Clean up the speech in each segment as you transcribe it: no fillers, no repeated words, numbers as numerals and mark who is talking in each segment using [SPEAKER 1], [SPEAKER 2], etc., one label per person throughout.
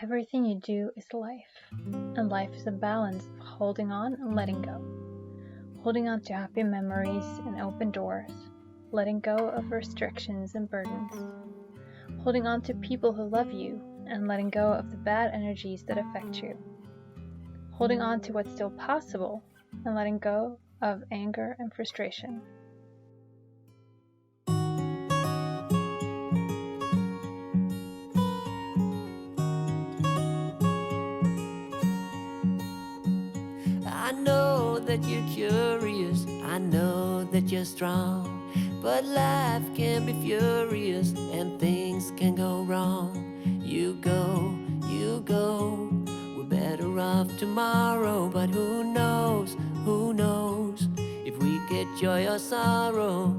[SPEAKER 1] Everything you do is life, and life is a balance of holding on and letting go. Holding on to happy memories and open doors, letting go of restrictions and burdens. Holding on to people who love you, and letting go of the bad energies that affect you. Holding on to what's still possible, and letting go of anger and frustration.
[SPEAKER 2] I know that you're curious, I know that you're strong, but life can be furious and things can go wrong. You go, we're better off tomorrow, but who knows if we get joy or sorrow.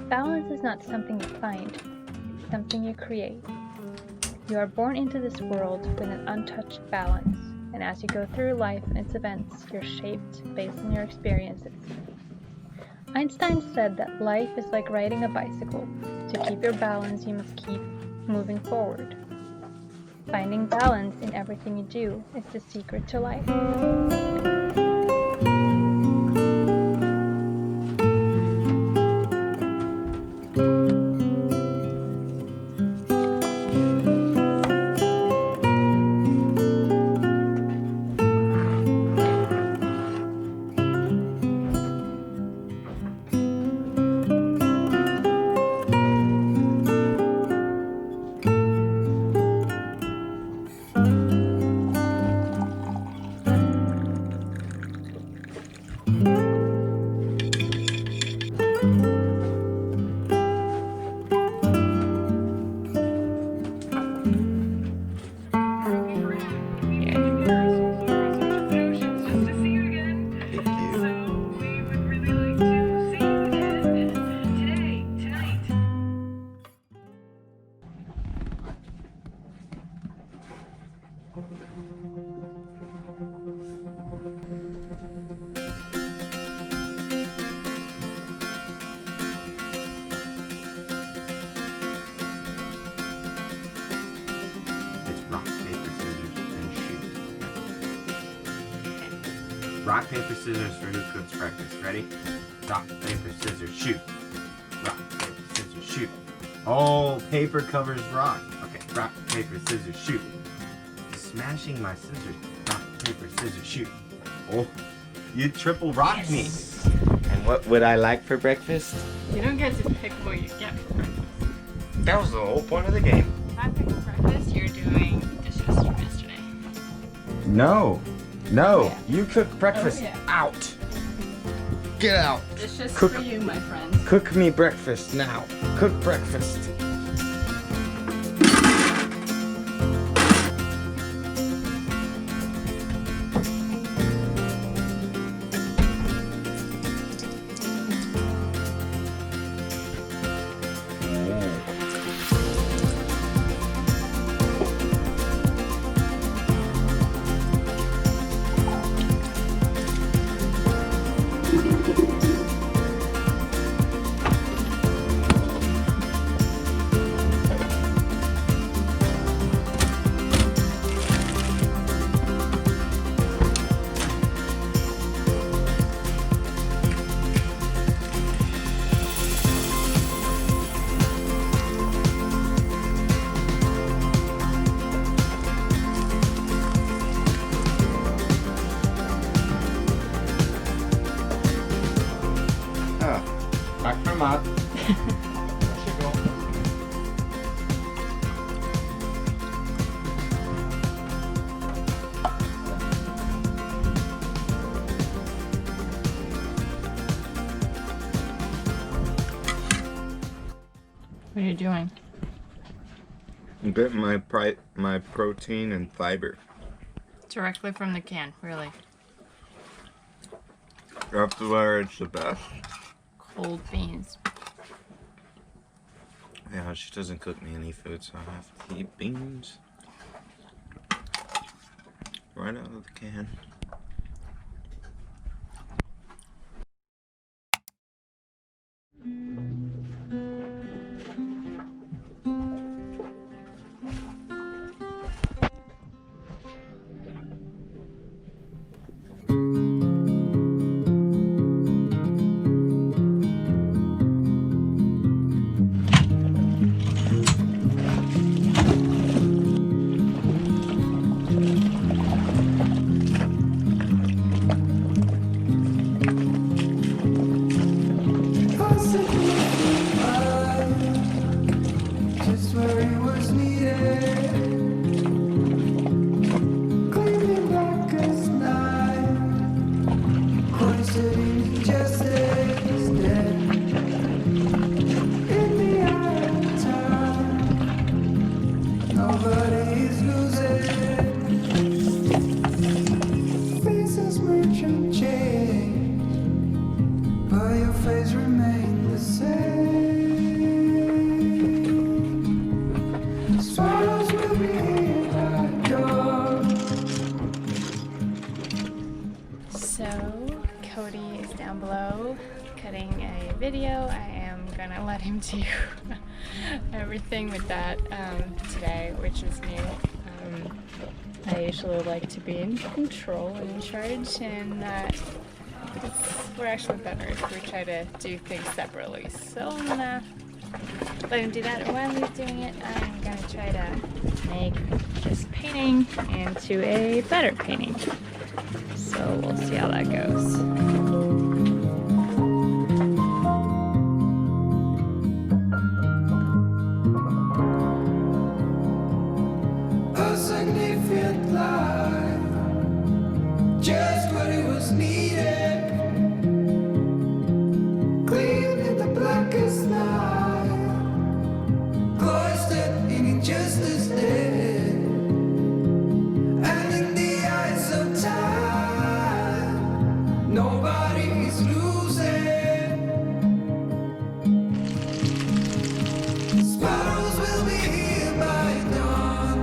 [SPEAKER 1] Balance is not something you find, it's something you create. You are born into this world with an untouched balance, and as you go through life and its events, you're shaped based on your experiences. Einstein said that life is like riding a bicycle. To keep your balance, you must keep moving forward. Finding balance in everything you do is the secret to life.
[SPEAKER 3] Rock, paper, scissors for who cooks breakfast. Ready? Rock, paper, scissors, shoot. Rock, paper, scissors, shoot. Oh, paper covers rock. Okay, rock, paper, scissors, shoot. Smashing my scissors. Rock, paper, scissors, shoot. Oh, you triple rocked me. And what would I like for breakfast?
[SPEAKER 4] You don't get to pick what you get for breakfast.
[SPEAKER 3] That was the whole point of the game.
[SPEAKER 4] If I pick breakfast, you're doing dishes from yesterday.
[SPEAKER 3] No,
[SPEAKER 4] Yeah.
[SPEAKER 3] you cook breakfast.
[SPEAKER 4] Oh, yeah.
[SPEAKER 3] Out. Get out.
[SPEAKER 4] Dishes
[SPEAKER 3] Cook-
[SPEAKER 4] for you, my friend.
[SPEAKER 3] Cook me breakfast now. Cook breakfast. Back from up.
[SPEAKER 4] What are you doing?
[SPEAKER 3] I'm getting my protein and fiber.
[SPEAKER 4] Directly from the can, really.
[SPEAKER 3] That's where it's the best.
[SPEAKER 4] Cold beans.
[SPEAKER 3] Yeah, she doesn't cook me any food, so I have to eat beans right out of the can.
[SPEAKER 2] Just where it was needed, gleaming black as night, cloistered in injustice, dead in the eye of time. Nobody is losing. Faces merge and change, but your face remains the same. Swallows will be here by dawn.
[SPEAKER 4] So, Cody is down below cutting a video. I am gonna let him do everything with that today, which is new. I usually like to be in control and in charge, and we're actually better if we try to do things separately. So I'm gonna let him do that, and while he's doing it, I'm gonna try to make this painting into a better painting. So we'll see how that goes.
[SPEAKER 2] A significant life, just what it was needed. Clean in the blackest night, cloistered in injustice dead, and in the eyes of time, nobody is losing. Sparrows will be here by dawn.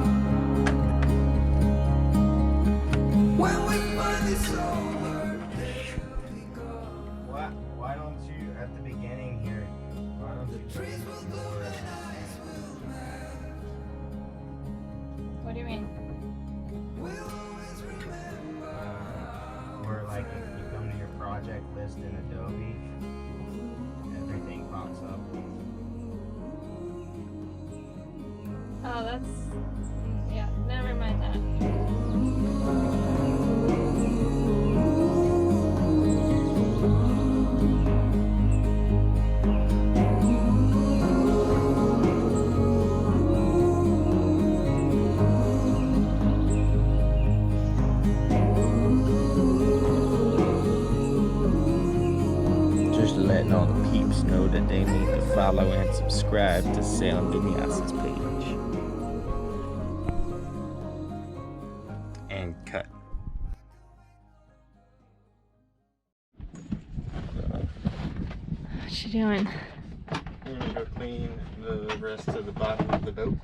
[SPEAKER 2] When we find this over, they'll be gone.
[SPEAKER 3] Why don't you, at the beginning here, why don't you
[SPEAKER 2] Trees will bloom and ice will melt.
[SPEAKER 4] What do you mean?
[SPEAKER 2] We'll always remember.
[SPEAKER 3] or like if you come to your project list in Adobe, everything pops up.
[SPEAKER 4] Oh, that's... yeah, never mind that.
[SPEAKER 3] Just letting all the peeps know that they need to follow and subscribe to Salem Vinyas's page. And cut.
[SPEAKER 4] What you doing?
[SPEAKER 3] I'm gonna go clean the rest of the bottom of the boat.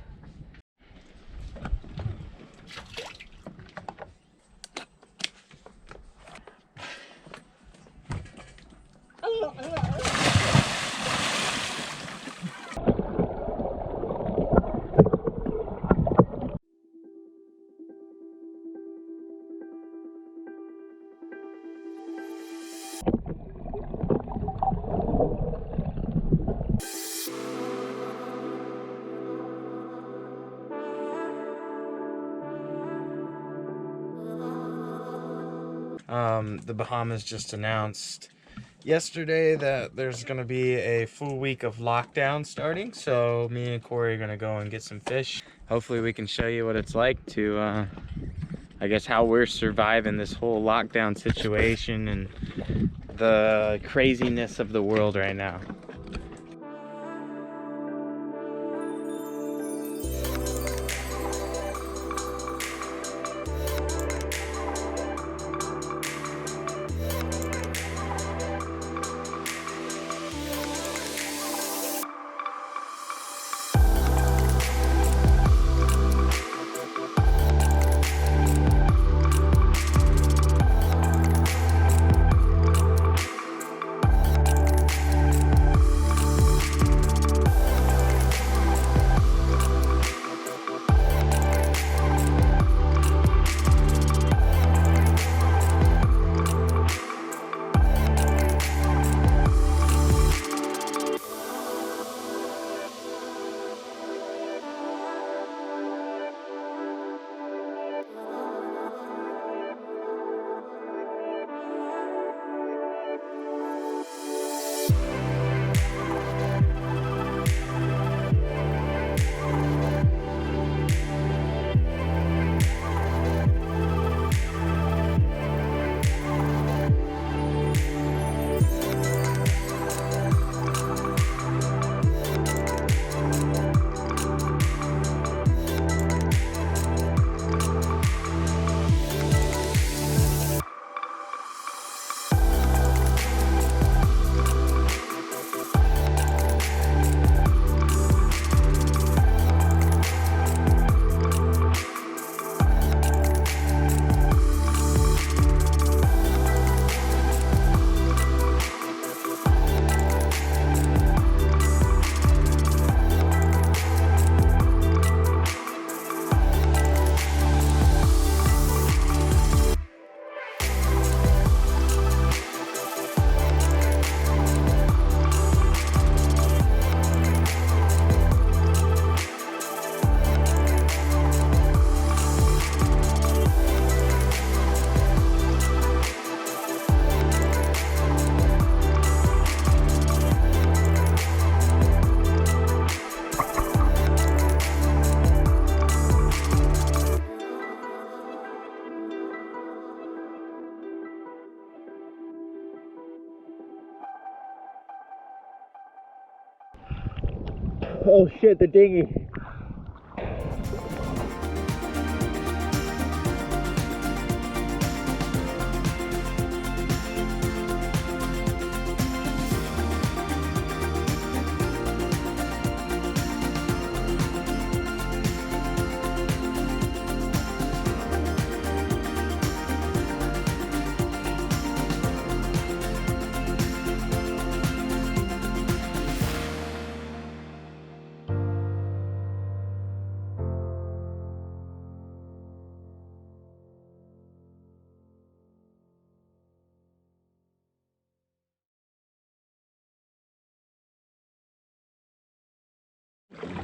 [SPEAKER 3] The Bahamas just announced yesterday that there's gonna be a full week of lockdown starting, so me and Corey are gonna go and get some fish. Hopefully we can show you what it's like to I guess how we're surviving this whole lockdown situation and the craziness of the world right now. Oh shit, the dinghy.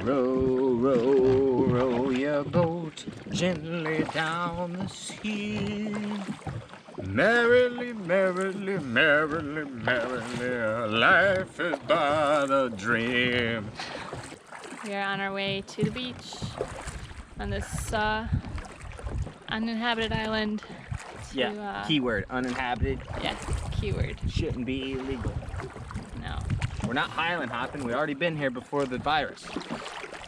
[SPEAKER 5] Row, row, row your boat gently down the sea. Merrily, merrily, merrily, merrily, life is but a dream.
[SPEAKER 4] We are on our way to the beach on this uninhabited island.
[SPEAKER 5] Yeah, keyword, uninhabited.
[SPEAKER 4] Yes, keyword.
[SPEAKER 5] Shouldn't be illegal.
[SPEAKER 4] No,
[SPEAKER 5] We're not highland hopping, we already been here before the virus.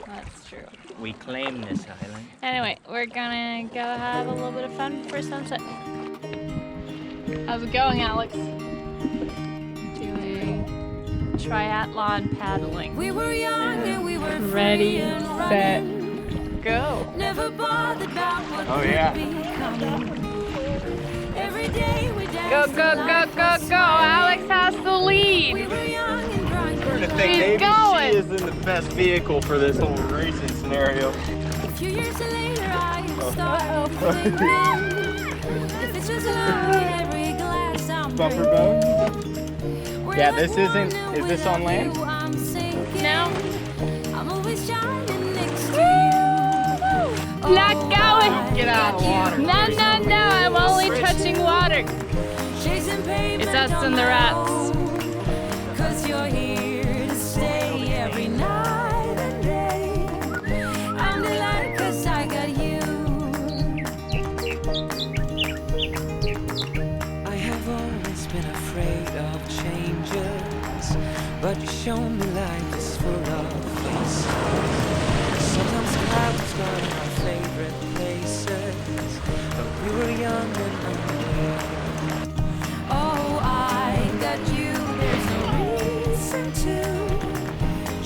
[SPEAKER 4] that's true.
[SPEAKER 5] We claim this island.
[SPEAKER 4] Anyway, we're gonna go have a little bit of fun before sunset. How's it going, Alex? Doing triathlon paddling.
[SPEAKER 2] We were young and we were
[SPEAKER 4] Ready,
[SPEAKER 2] free and
[SPEAKER 4] set,
[SPEAKER 2] running.
[SPEAKER 4] go.
[SPEAKER 2] Never bothered about what
[SPEAKER 5] Oh,
[SPEAKER 2] could
[SPEAKER 5] yeah.
[SPEAKER 2] be coming. Every day we
[SPEAKER 4] Go,
[SPEAKER 2] danced
[SPEAKER 4] go,
[SPEAKER 2] till
[SPEAKER 4] go,
[SPEAKER 2] life
[SPEAKER 4] go,
[SPEAKER 2] was
[SPEAKER 4] go.
[SPEAKER 2] smiling.
[SPEAKER 4] Alex has the
[SPEAKER 2] We
[SPEAKER 4] lead.
[SPEAKER 2] were young and drunk.
[SPEAKER 4] She's going.
[SPEAKER 3] She is in the best vehicle for this whole racing scenario.
[SPEAKER 2] A few years later I started thinking, if it's just love in every glass I'm
[SPEAKER 3] Bumper
[SPEAKER 2] drinking.
[SPEAKER 3] boat?
[SPEAKER 2] We're
[SPEAKER 5] Yeah,
[SPEAKER 2] like
[SPEAKER 5] this isn't-
[SPEAKER 2] one
[SPEAKER 5] is this on
[SPEAKER 2] without
[SPEAKER 5] land?
[SPEAKER 2] you, I'm sinking.
[SPEAKER 4] No,
[SPEAKER 2] I'm always shining next to you.
[SPEAKER 4] not going.
[SPEAKER 5] Get out of the water.
[SPEAKER 4] No, no, no. I'm only touching water.
[SPEAKER 2] Chasing pavement
[SPEAKER 4] It's us
[SPEAKER 2] on
[SPEAKER 4] and the
[SPEAKER 2] my
[SPEAKER 4] rats.
[SPEAKER 2] own. 'Cause you're here to stay every night and day. I'm delighted 'cause I got you. I have always been afraid of changes, but you show me life is full of faces. Sometimes clouds guard our favorite places, but we were young and unaware. Oh, I got you, there's no reason to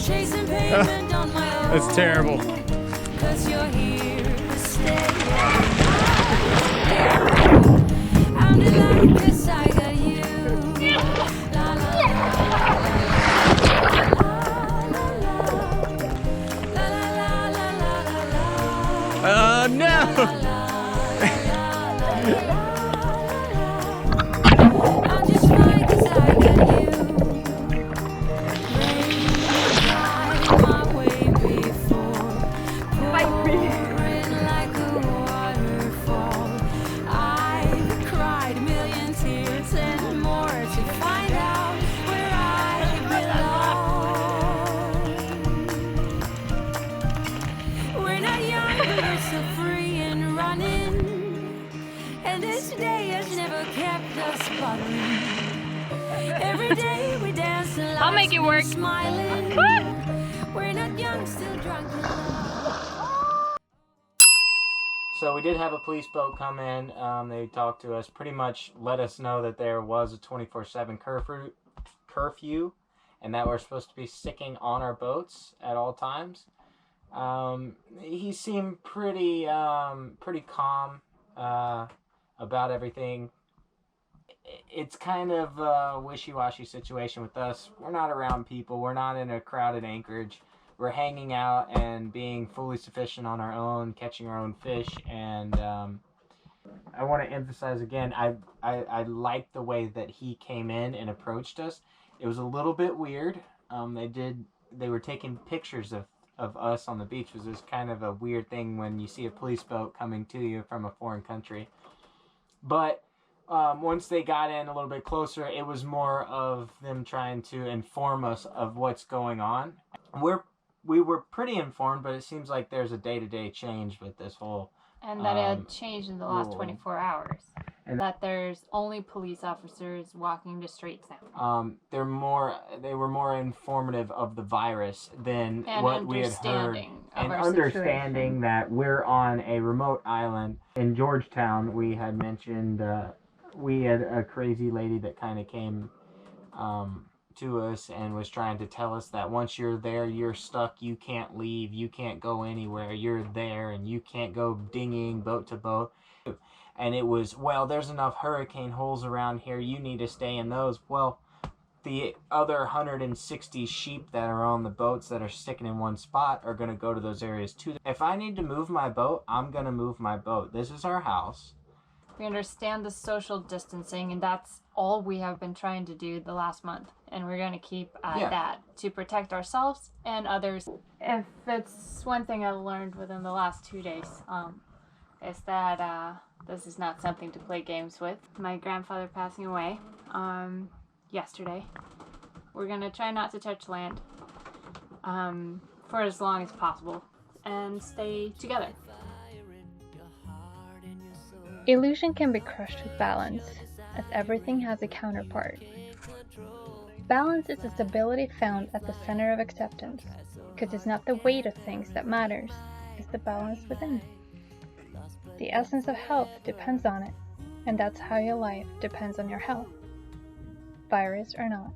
[SPEAKER 2] chasing pavement on my own.
[SPEAKER 5] That's terrible.
[SPEAKER 2] 'Cause you're here to stay. I'm delighted 'cause I got you. La, la, la, la, la, la, la, la, la, la,
[SPEAKER 5] Oh no!
[SPEAKER 2] I'm just fine 'cause I got you. Rain dried my way before, pouring like a waterfall. I've cried a million tears and more to find out where I belong. We're not young, but we're so free and running. And this day has never kept us bothering. Every day we dance and
[SPEAKER 4] I'll make it work.
[SPEAKER 2] smiling. We're not young, still drunk in love.
[SPEAKER 5] So we did have a police boat come in. They talked to us, pretty much let us know that there was a 24/7 curfew, and that we're supposed to be sticking on our boats at all times. He seemed pretty calm about everything. It's kind of a wishy-washy situation with us. We're not around people. We're not in a crowded anchorage. We're hanging out and being fully sufficient on our own, catching our own fish. And I want to emphasize again, I liked the way that he came in and approached us. It was a little bit weird. They were taking pictures of us on the beach, which is kind of a weird thing when you see a police boat coming to you from a foreign country. But once they got in a little bit closer, it was more of them trying to inform us of what's going on. We were pretty informed, but it seems like there's a day-to-day change with this whole
[SPEAKER 4] And that it had changed in the last
[SPEAKER 5] rule.
[SPEAKER 4] 24 hours.
[SPEAKER 5] And
[SPEAKER 4] that there's only police officers walking the streets now.
[SPEAKER 5] they were more informative of the virus than
[SPEAKER 4] And
[SPEAKER 5] what we had heard,
[SPEAKER 4] understanding of
[SPEAKER 5] and
[SPEAKER 4] our
[SPEAKER 5] understanding
[SPEAKER 4] situation.
[SPEAKER 5] that we're on a remote island in Georgetown. We had mentioned we had a crazy lady that kind of came to us and was trying to tell us that once you're there, you're stuck. You can't leave. You can't go anywhere. You're there, and you can't go dinghying boat to boat. And it was, well, there's enough hurricane holes around here. You need to stay in those. Well, the other 160 sheep that are on the boats that are sticking in one spot are going to go to those areas too. If I need to move my boat, I'm going to move my boat. This is our house.
[SPEAKER 4] We understand the social distancing, and that's all we have been trying to do the last month. And we're going to keep at that to protect ourselves and others. If it's one thing I've learned within the last 2 days, is that this is not something to play games with. My grandfather passing away yesterday. We're going to try not to touch land for as long as possible and stay together.
[SPEAKER 1] Illusion can be crushed with balance, as everything has a counterpart. Balance is the stability found at the center of acceptance, because it's not the weight of things that matters, it's the balance within. The essence of health depends on it, and that's how your life depends on your health, virus or not.